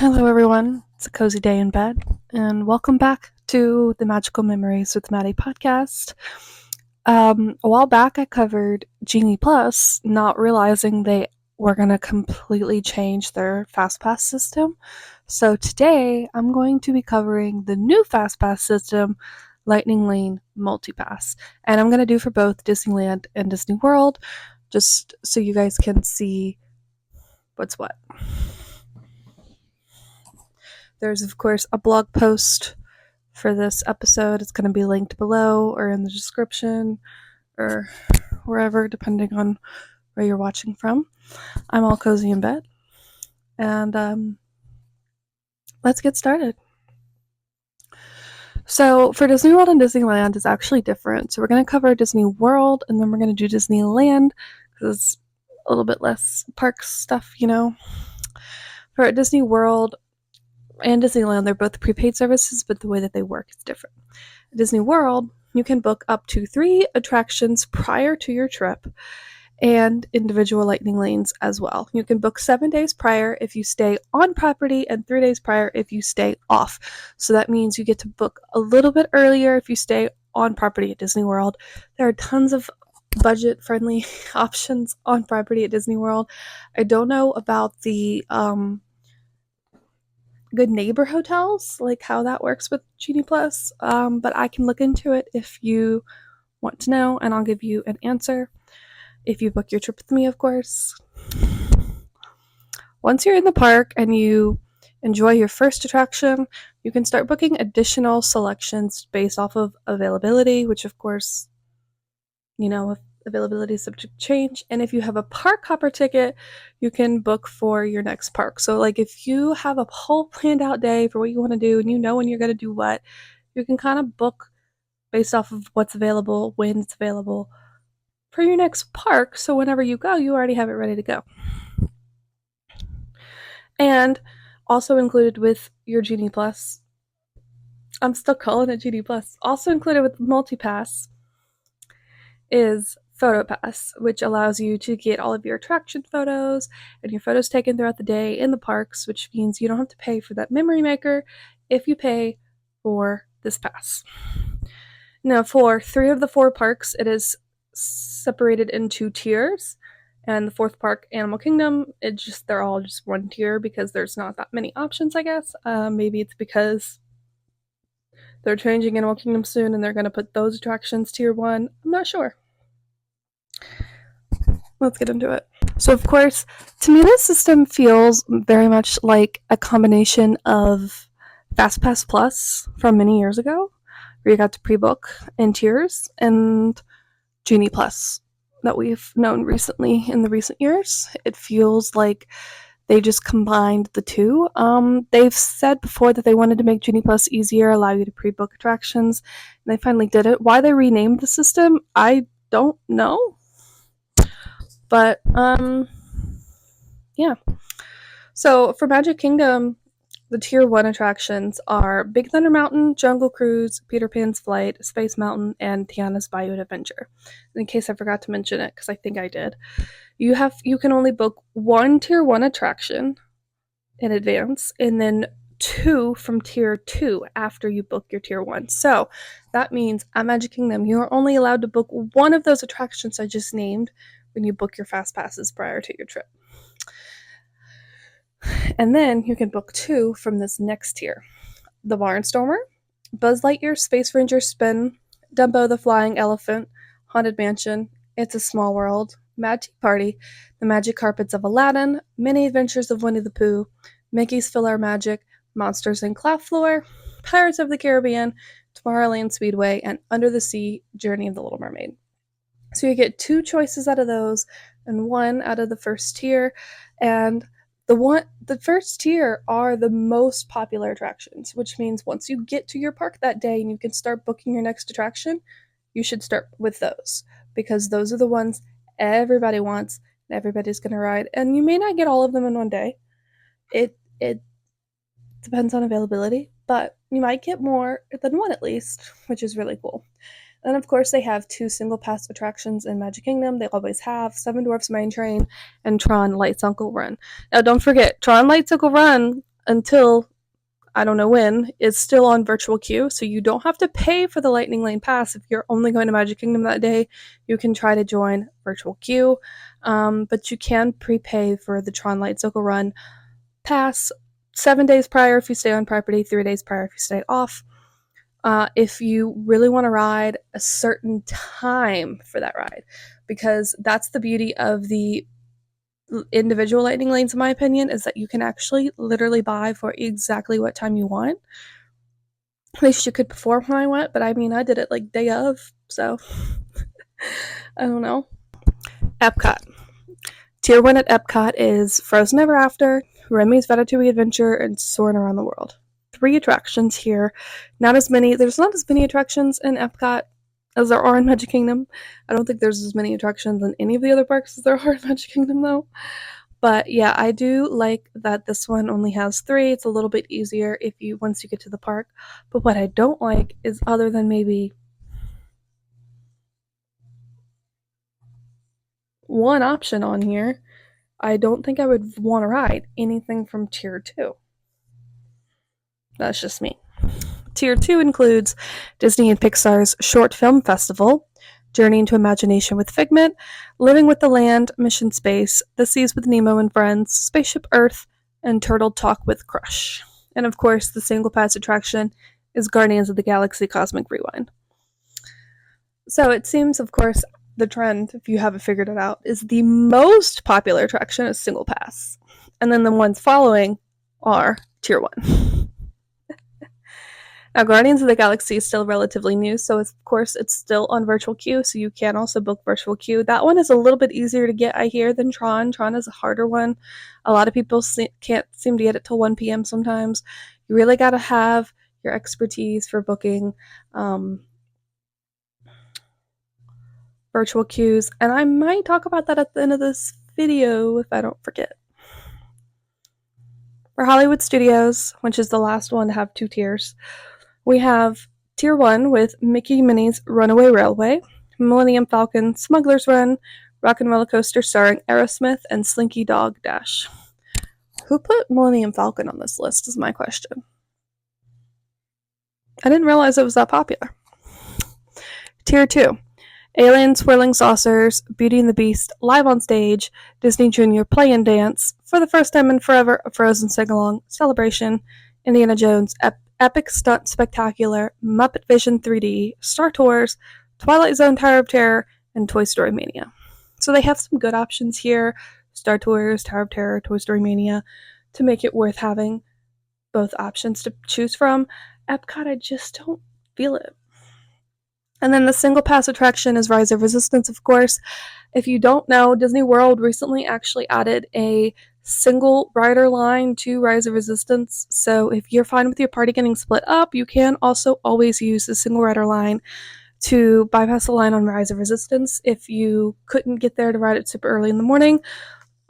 Hello, everyone. It's a cozy day in bed, and welcome back to the Magical Memories with Maddie podcast. A while back, I covered Genie Plus, not realizing they were going to completely change their FastPass system. So today, I'm going to be covering the new FastPass system, Lightning Lane Multipass, and I'm going to do for both Disneyland and Disney World, just so you guys can see what's what. There's, of course, a blog post for this episode. It's going to be linked below or in the description or wherever, depending on where you're watching from. I'm all cozy in bed. And let's get started. So for Disney World and Disneyland is actually different. So we're going to cover Disney World and then we're going to do Disneyland because it's a little bit less park stuff, For Disney World and Disneyland, they're both prepaid services, but the way that they work is different. At Disney World, you can book up to 3 attractions prior to your trip and individual lightning lanes as well. You can book 7 days prior if you stay on property and 3 days prior if you stay off. So that means you get to book a little bit earlier if you stay on property at Disney World. There are tons of budget-friendly options on property at Disney World. I don't know about the good neighbor hotels, like how that works with Genie Plus, but I can look into it if you want to know, and I'll give you an answer if you book your trip with me, of course. Once you're in the park and you enjoy your first attraction, you can start booking additional selections based off of availability, which of course, availability is subject to change. And if you have a park hopper ticket, you can book for your next park. So like if you have a whole planned out day for what you want to do and you know when you're going to do what, you can kind of book based off of what's available, when it's available for your next park. So whenever you go, you already have it ready to go. And also included with your Genie Plus, I'm still calling it Genie Plus, also included with Multipass is PhotoPass, which allows you to get all of your attraction photos and your photos taken throughout the day in the parks, which means you don't have to pay for that memory maker if you pay for this pass. Now, for 3 of the 4 parks, it is separated into tiers, and the 4th park, Animal Kingdom, they're all just one tier because there's not that many options, I guess. Maybe it's because they're changing Animal Kingdom soon and they're going to put those attractions tier 1. I'm not sure. Let's get into it. So, of course, to me, this system feels very much like a combination of FastPass Plus from many years ago, where you got to pre-book in tiers, and Genie Plus that we've known recently in the recent years. It feels like they just combined the two. They've said before that they wanted to make Genie Plus easier, allow you to pre-book attractions, and they finally did it. Why they renamed the system, I don't know. But, yeah. So, for Magic Kingdom, the Tier 1 attractions are Big Thunder Mountain, Jungle Cruise, Peter Pan's Flight, Space Mountain, and Tiana's Bayou Adventure. In case I forgot to mention it, because I think I did. You can only book 1 Tier 1 attraction in advance, and then 2 from Tier 2 after you book your Tier 1. So, that means at Magic Kingdom, you are only allowed to book one of those attractions I just named when you book your fast passes prior to your trip. And then you can book 2 from this next tier. The Barnstormer, Buzz Lightyear Space Ranger Spin, Dumbo the Flying Elephant, Haunted Mansion, It's a Small World, Mad Tea Party, The Magic Carpets of Aladdin, Many Adventures of Winnie the Pooh, Mickey's PhilharMagic, Monsters and Cloud Floor, Pirates of the Caribbean, Tomorrowland Speedway, and Under the Sea Journey of the Little Mermaid. So you get 2 choices out of those and 1 out of the first tier, and the first tier are the most popular attractions, which means once you get to your park that day and you can start booking your next attraction, you should start with those because those are the ones everybody wants and everybody's going to ride. And you may not get all of them in one day. It depends on availability, but you might get more than one at least, which is really cool. And of course, they have 2 single pass attractions in Magic Kingdom. They always have Seven Dwarfs Mine Train and Tron Light Cycle Run. Now, don't forget, Tron Light Cycle Run until I don't know when, is still on virtual queue, so you don't have to pay for the Lightning Lane pass. If you're only going to Magic Kingdom that day, you can try to join virtual queue, but you can prepay for the Tron Light Cycle Run pass 7 days prior if you stay on property, 3 days prior if you stay off. If you really want to ride a certain time for that ride, because that's the beauty of the individual lightning lanes, in my opinion, is that you can actually literally buy for exactly what time you want. At least you could before when I went, but I mean, I did it like day of, so I don't know. Epcot. Tier 1 at Epcot is Frozen Ever After, Remy's Ratatouille Adventure, and Soarin' Around the World. 3 attractions here. There's not as many attractions in Epcot as there are in Magic Kingdom. I don't think there's as many attractions in any of the other parks as there are in Magic Kingdom, though. But yeah, I do like that this one only has 3. It's a little bit easier once you get to the park. But what I don't like is, other than maybe one option on here, I don't think I would want to ride anything from Tier 2. That's just me. Tier 2 includes Disney and Pixar's Short Film Festival, Journey into Imagination with Figment, Living with the Land, Mission Space, The Seas with Nemo and Friends, Spaceship Earth, and Turtle Talk with Crush. And of course, the single pass attraction is Guardians of the Galaxy Cosmic Rewind. So it seems, of course, the trend, if you haven't figured it out, is the most popular attraction is single pass. And then the ones following are Tier 1. Now, Guardians of the Galaxy is still relatively new, so of course it's still on virtual queue, so you can also book virtual queue. That one is a little bit easier to get, I hear, than Tron. Tron is a harder one. A lot of people can't seem to get it till 1 p.m. sometimes. You really got to have your expertise for booking virtual queues, and I might talk about that at the end of this video if I don't forget. For Hollywood Studios, which is the last one to have 2 tiers, we have Tier 1 with Mickey Minnie's Runaway Railway, Millennium Falcon, Smuggler's Run, Rock and Roller Coaster starring Aerosmith, and Slinky Dog Dash. Who put Millennium Falcon on this list is my question. I didn't realize it was that popular. Tier 2. Alien Swirling Saucers, Beauty and the Beast, Live on Stage, Disney Junior Play and Dance, For the First Time in Forever, a Frozen Sing-Along, Celebration, Indiana Jones, Epic Stunt Spectacular, Muppet Vision 3D, Star Tours, Twilight Zone Tower of Terror, and Toy Story Mania. So they have some good options here, Star Tours, Tower of Terror, Toy Story Mania, to make it worth having both options to choose from. Epcot, I just don't feel it. And then the single pass attraction is Rise of Resistance, of course. If you don't know, Disney World recently actually added a single rider line to Rise of Resistance. So if you're fine with your party getting split up, you can also always use the single rider line to bypass the line on Rise of Resistance if you couldn't get there to ride it super early in the morning,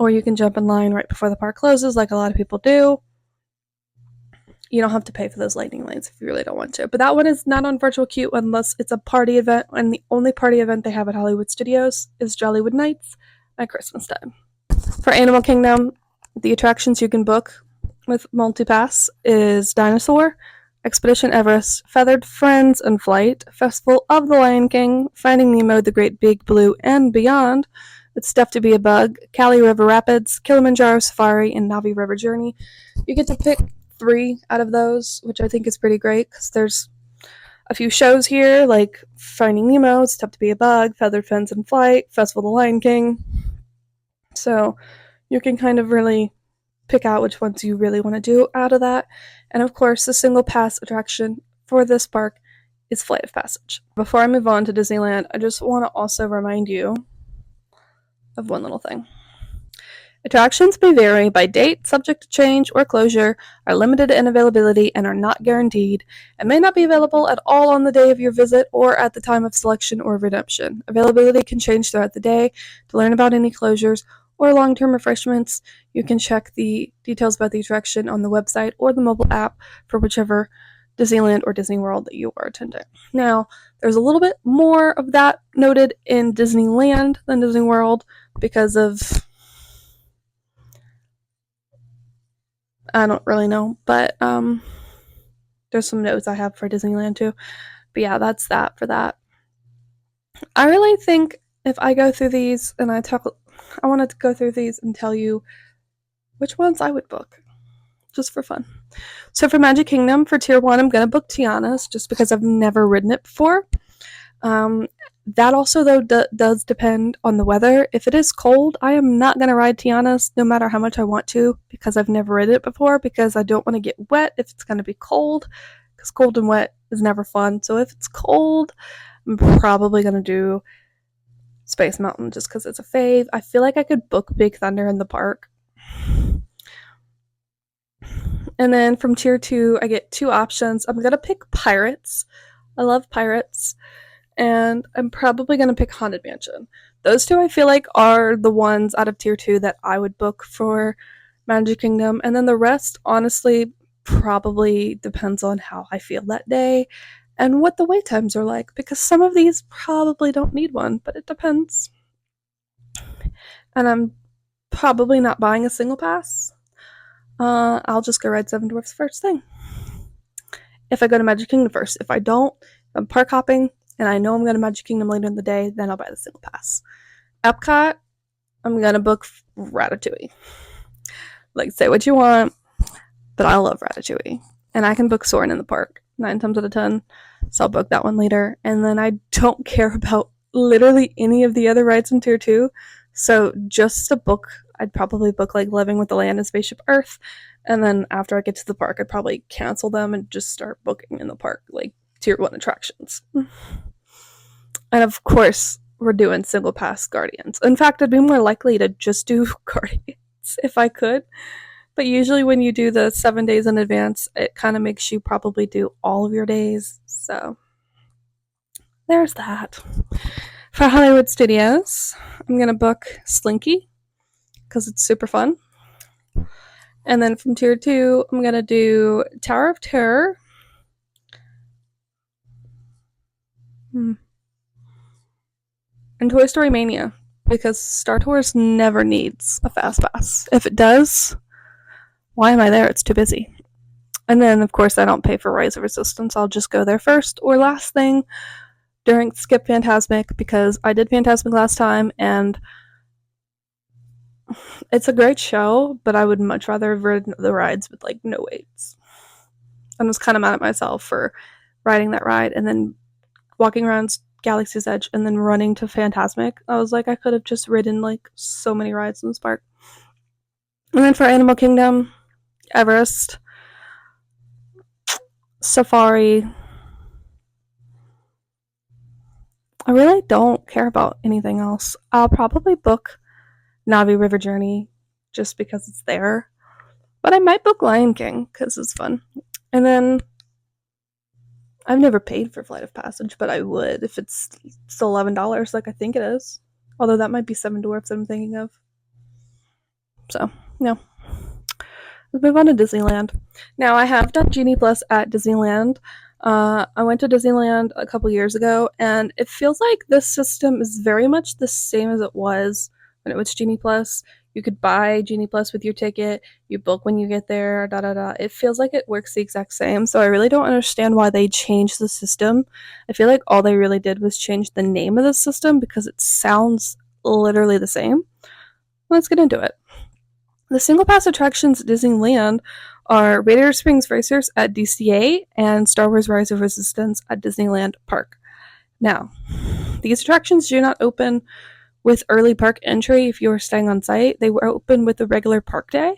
or you can jump in line right before the park closes like a lot of people do. You don't have to pay for those lightning lanes if you really don't want to. But that one is not on virtual queue unless it's a party event, and the only party event they have at Hollywood Studios is Jollywood Nights at Christmas time. For Animal Kingdom, the attractions you can book with Multipass is Dinosaur, Expedition Everest, Feathered Friends in Flight, Festival of the Lion King, Finding Nemo, The Great Big Blue, and Beyond, It's Stuff to Be a Bug, Cali River Rapids, Kilimanjaro Safari, and Navi River Journey. You get to pick 3 out of those, which I think is pretty great because there's a few shows here like Finding Nemo, It's Tough to Be a Bug, Feathered Friends in Flight, Festival of the Lion King. So you can kind of really pick out which ones you really want to do out of that. And of course, the single pass attraction for this park is Flight of Passage. Before I move on to Disneyland, I just want to also remind you of one little thing. Attractions may vary by date, subject to change or closure, are limited in availability, and are not guaranteed, and may not be available at all on the day of your visit or at the time of selection or redemption. Availability can change throughout the day. To learn about any closures or long-term refreshments, you can check the details about the attraction on the website or the mobile app for whichever Disneyland or Disney World that you are attending. Now, there's a little bit more of that noted in Disneyland than Disney World because of I don't really know, but there's some notes I have for Disneyland too. But yeah, that's that for that. I really think if I go through these and I wanted to go through these and tell you which ones I would book, just for fun. So for Magic Kingdom, for Tier 1, I'm going to book Tiana's just because I've never ridden it before. That also, though, does depend on the weather. If it is cold, I am not going to ride Tiana's no matter how much I want to because I've never ridden it before because I don't want to get wet if it's going to be cold because cold and wet is never fun. So if it's cold, I'm probably going to do Space Mountain just because it's a fave. I feel like I could book Big Thunder in the park. And then from Tier 2, I get 2 options. I'm going to pick Pirates. I love Pirates. And I'm probably going to pick Haunted Mansion. Those 2 I feel like are the ones out of Tier 2 that I would book for Magic Kingdom. And then the rest, honestly, probably depends on how I feel that day and what the wait times are like, because some of these probably don't need one, but it depends. And I'm probably not buying a single pass. I'll just go ride Seven Dwarfs first thing. If I go to Magic Kingdom first. If I don't, if I'm park hopping and I know I'm going to Magic Kingdom later in the day, then I'll buy the single pass. Epcot, I'm going to book Ratatouille. Like, say what you want, but I love Ratatouille. And I can book Soarin' in the park 9 times out of 10, so I'll book that one later. And then I don't care about literally any of the other rides in Tier 2, so just a book, I'd probably book like Living with the Land and Spaceship Earth, and then after I get to the park, I'd probably cancel them and just start booking in the park, like Tier 1 attractions. And of course, we're doing single pass Guardians. In fact, I'd be more likely to just do Guardians if I could. But usually when you do the 7 days in advance, it kind of makes you probably do all of your days. So there's that. For Hollywood Studios, I'm going to book Slinky because it's super fun. And then from Tier 2, I'm going to do Tower of Terror. And Toy Story Mania, because Star Tours never needs a fast pass. If it does, why am I there? It's too busy. And then, of course, I don't pay for Rise of Resistance. I'll just go there first or last thing during Skip Fantasmic, because I did Fantasmic last time, and it's a great show, but I would much rather have ridden the rides with, like, no waits. I was kind of mad at myself for riding that ride and then walking around Galaxy's Edge and then running to Fantasmic. I was like, I could have just ridden, like, so many rides in this park. And then for Animal Kingdom, Everest, Safari. I really don't care about anything else. I'll probably book Navi River Journey just because it's there. But I might book Lion King because it's fun. And then I've never paid for Flight of Passage, but I would if it's still $11 like I think it is. Although that might be Seven Dwarfs that I'm thinking of. So, no. Let's move on to Disneyland. Now, I have done Genie Plus at Disneyland. I went to Disneyland a couple years ago, and it feels like this system is very much the same as it was when it was Genie Plus. You could buy Genie Plus with your ticket, you book when you get there, It feels like it works the exact same, so I really don't understand why they changed the system. I feel like all they really did was change the name of the system because it sounds literally the same. Let's get into it. The single pass attractions at Disneyland are Radiator Springs Racers at DCA and Star Wars Rise of Resistance at Disneyland Park. Now, these attractions do not open with early park entry if you are staying on site. They were open with the regular park day,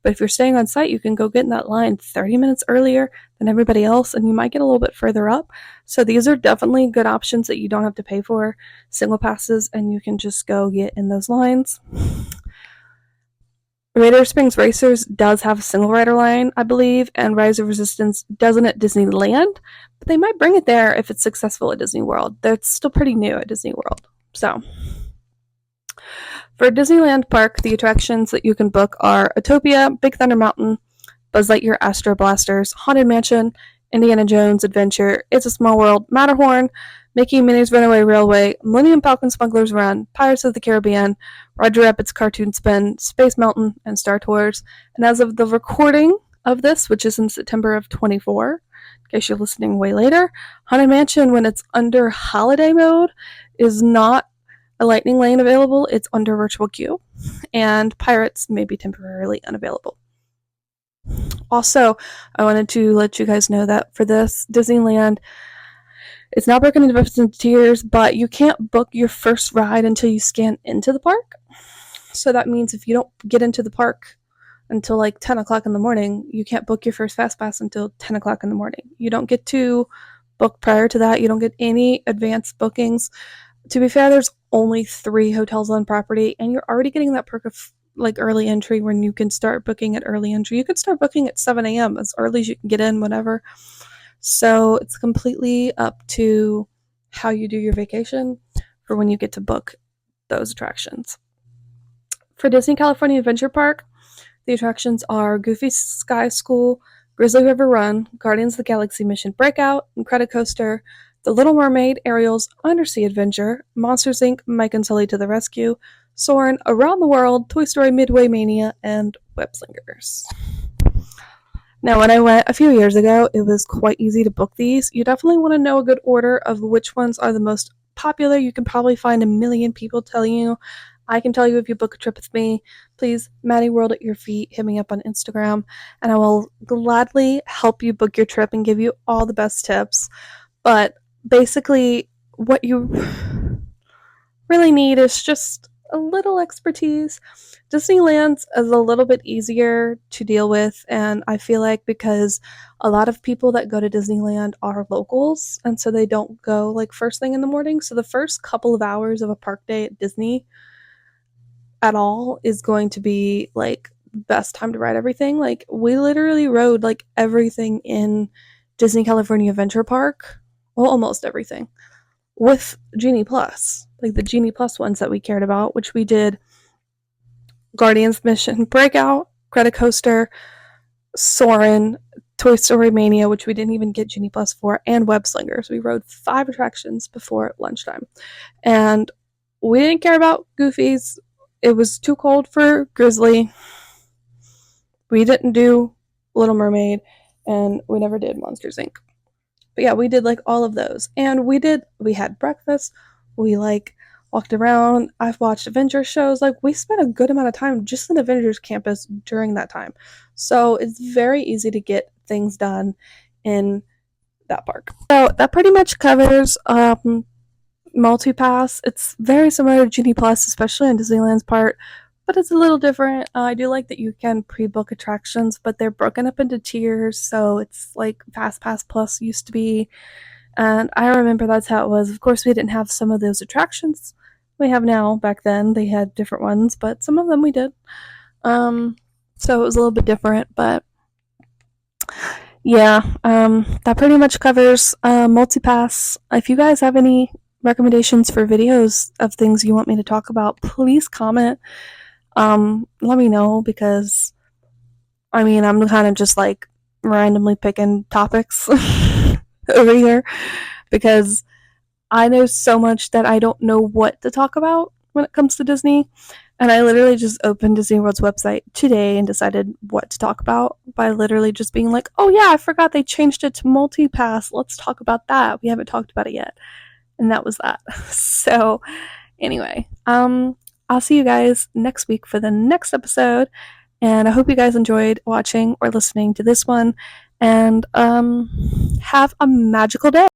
but if you're staying on site, you can go get in that line 30 minutes earlier than everybody else, and you might get a little bit further up. So these are definitely good options that you don't have to pay for single passes, and you can just go get in those lines. Radiator Springs Racers does have a single rider line, I believe, and Rise of Resistance doesn't at Disneyland, but they might bring it there if it's successful at Disney World. They're still pretty new at Disney World. So, for Disneyland Park, the attractions that you can book are Autopia, Big Thunder Mountain, Buzz Lightyear Astro Blasters, Haunted Mansion, Indiana Jones Adventure, It's a Small World, Matterhorn, Mickey and Minnie's Runaway Railway, Millennium Falcon Smuggler's Run, Pirates of the Caribbean, Roger Rabbit's Cartoon Spin, Space Mountain, and Star Tours. And as of the recording of this, which is in September of 24, in case you're listening way later, Haunted Mansion, when it's under holiday mode, is not a lightning lane available. It's under virtual queue. And Pirates may be temporarily unavailable. Also, I wanted to let you guys know that for this, Disneyland, it's now broken into different tiers, but you can't book your first ride until you scan into the park. So that means if you don't get into the park until like 10 o'clock in the morning, you can't book your first fast pass until 10 o'clock in the morning. You don't get to book prior to that. You don't get any advanced bookings. To be fair, there's only 3 hotels on property, and you're already getting that perk of like early entry when you can start booking at early entry. You can start booking at 7 a.m. as early as you can get in, whatever. So it's completely up to how you do your vacation for when you get to book those attractions. For Disney California Adventure Park, the attractions are Goofy Sky School, Grizzly River Run, Guardians of the Galaxy Mission Breakout, Incredicoaster, The Little Mermaid, Ariel's Undersea Adventure, Monsters Inc., Mike and Sully to the Rescue, Soarin', Around the World, Toy Story Midway Mania, and Web Slingers. Now, when I went a few years ago, it was quite easy to book these. You definitely want to know a good order of which ones are the most popular. You can probably find a million people telling you. I can tell you if you book a trip with me. Please, Maddie World at your feet, hit me up on Instagram, and I will gladly help you book your trip and give you all the best tips. But basically, what you really need is just a little expertise. Disneyland's is a little bit easier to deal with, and I feel like because a lot of people that go to Disneyland are locals, and so they don't go like first thing in the morning. So the first couple of hours of a park day at Disney at all is going to be like the best time to ride everything. Like we literally rode like everything in Disney California Adventure Park, well, almost everything, with Genie Plus, like the Genie Plus ones that we cared about, which we did Guardians Mission Breakout, Incredicoaster, Soarin', Toy Story Mania, which we didn't even get Genie Plus for, and Web Slingers. We rode 5 attractions before lunchtime. And we didn't care about Goofy's. It was too cold for Grizzly. We didn't do Little Mermaid, and we never did Monsters Inc. But yeah, we did like all of those. And we had breakfast. We like walked around. I've watched Avengers shows. Like we spent a good amount of time just in Avengers campus during that time. So it's very easy to get things done in that park. So that pretty much covers Multipass. It's very similar to Genie Plus, especially on Disneyland's part, but it's a little different. I do like that you can pre-book attractions, but they're broken up into tiers, so it's like FastPass Plus used to be. And I remember that's how it was. Of course, we didn't have some of those attractions we have now. Back then, they had different ones, but some of them we did. So it was a little bit different, but yeah, that pretty much covers Multipass. If you guys have any recommendations for videos of things you want me to talk about, please comment. Let me know, because I mean, I'm kind of just like randomly picking topics over here, because I know so much that I don't know what to talk about when it comes to Disney. And I literally just opened Disney World's website today and decided what to talk about by literally just being like, oh yeah, I forgot they changed it to Multipass. Let's talk about that. We haven't talked about it yet. And that was that. So anyway, I'll see you guys next week for the next episode. And I hope you guys enjoyed watching or listening to this one. And have a magical day.